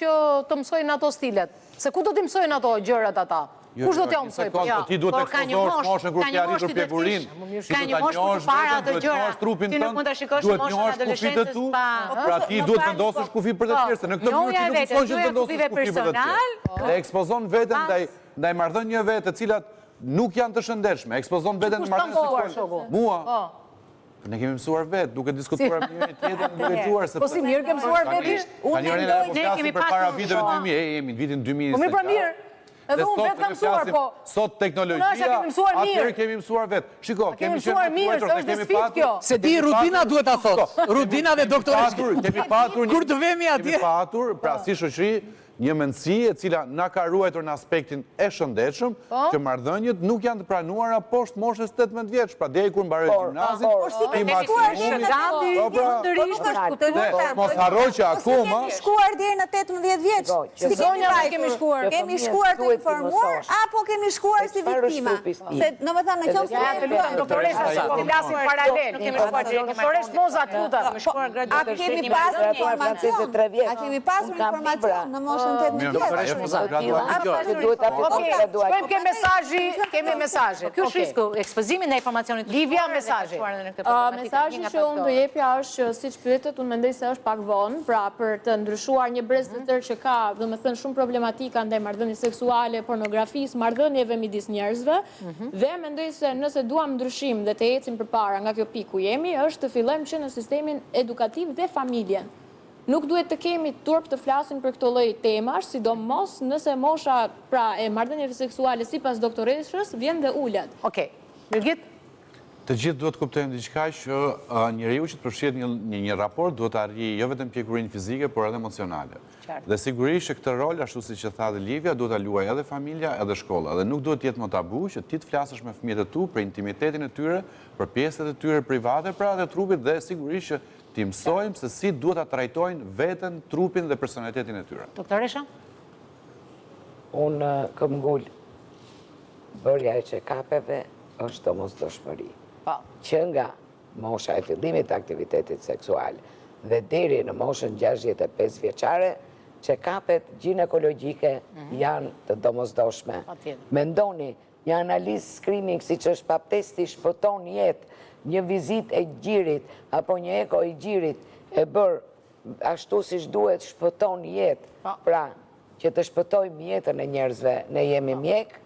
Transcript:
që të mësojnë ato stilet? Se ku do t'i mësojnë ato gjërat ata? Kush do t'ja mësoj? Ti duhet të ekspozosh moshën kur ti arritur plegurin. Ka një moshë për para ato gjëra. Ti nuk mund të shikosh moshën e adoleshencës pa... Pra ti duhet të vendosësh kufi për të tjerë, se në këtë mënyrë ti nuk mëson që të vendosësh kufi për të tjerë. E ekspozon veten ndaj marrëdhënieve të cilat nuk janë të shëndetshme. Ekspozon veten në marrëdhënie seksuale. Mua ne kemi mësuar vetë, duke diskutuar me njëri tjetrin, duke dëgjuar se... Po si mirë ke mësuar vetë? Unë ne kemi para viteve 2000, jemi në vitin 2000. Po mirë pra mirë. Edhe unë vetë kam mësuar, po... Sot teknologjia, atëherë kemi mësuar vetë. Shiko, kemi mësuar mirë, se është desfit kjo. Se di, Rudina duhet ta thotë. Rudina dhe doktoresh. Kur të vemi atje... Kemi patur, pra si shoqëri, një mendësi e cila na ka ruajtur në aspektin e shëndetshëm, që marrëdhëniet nuk janë të pranuara poshtë moshës 18 vjeç, pra deri kur mbaroi gjimnazin. Por si kemi shkuar deri në gati ndërish, mos harroj që akoma kemi shkuar deri në 18 vjeç. Si zonja kemi shkuar? Kemi shkuar të informuar apo kemi shkuar si viktima? Se domethënë në qoftë se doktoresha po flasim paralel. Kemi shkuar doktoresh Moza Tuta, kemi shkuar graduat. A kemi pasur informacion? A kemi pasur informacion në moshën 18 vjeç? Kemi mesazhi. Ky është risku, ekspozimin e informacionit. Livia, mesazhi. Mesazhi që unë do jepja është, siç pyetet, unë mendoj se është pak vonë, pra për të ndryshuar një brez të tërë që ka, domethënë, shumë problematika ndaj marrëdhënies seksuale, pornografisë, marrëdhënieve midis njerëzve, dhe mendoj se nëse duam ndryshim dhe të ecim përpara nga kjo pikë ku jemi, është të fillojmë që në sistemin edukativ dhe familjen. Nuk duhet të kemi turp të flasim për këto lloj temash, sidomos nëse mosha pra e marrëdhënieve seksuale sipas doktoreshës vjen dhe ulet. Okej. Birgit? Të gjithë duhet të kuptojmë diçka që njeriu që të përfshihet në një raport duhet të arrijë jo vetëm pjekurinë fizike, por edhe emocionale. Dhe sigurisht që këtë rol, ashtu siç e tha dhe Livia, duhet ta luajë edhe familja, edhe shkolla. Dhe nuk duhet të jetë më tabu që ti të flasësh me fëmijët e tu për intimitetin e tyre, për pjesët e tyre private, pra edhe trupit, dhe sigurisht që ti mësojmë se si duhet ta trajtojnë veten, trupin dhe personalitetin e tyre. Doktoresha? Unë kam ngul bërja e check-upeve është domosdoshmëri. Që nga mosha e fillimit të aktivitetit seksual dhe deri në moshën 65 vjeçare, check-upet ginekologjike janë të domosdoshme. Mendoni, një analizë screening siç është pap testi shpëton jetë, një vizit e gjirit, apo një eko i gjirit e bërë ashtu siç duhet shpëton jetë. Pra, që të shpëtojmë jetën e njerëzve, ne jemi mjek,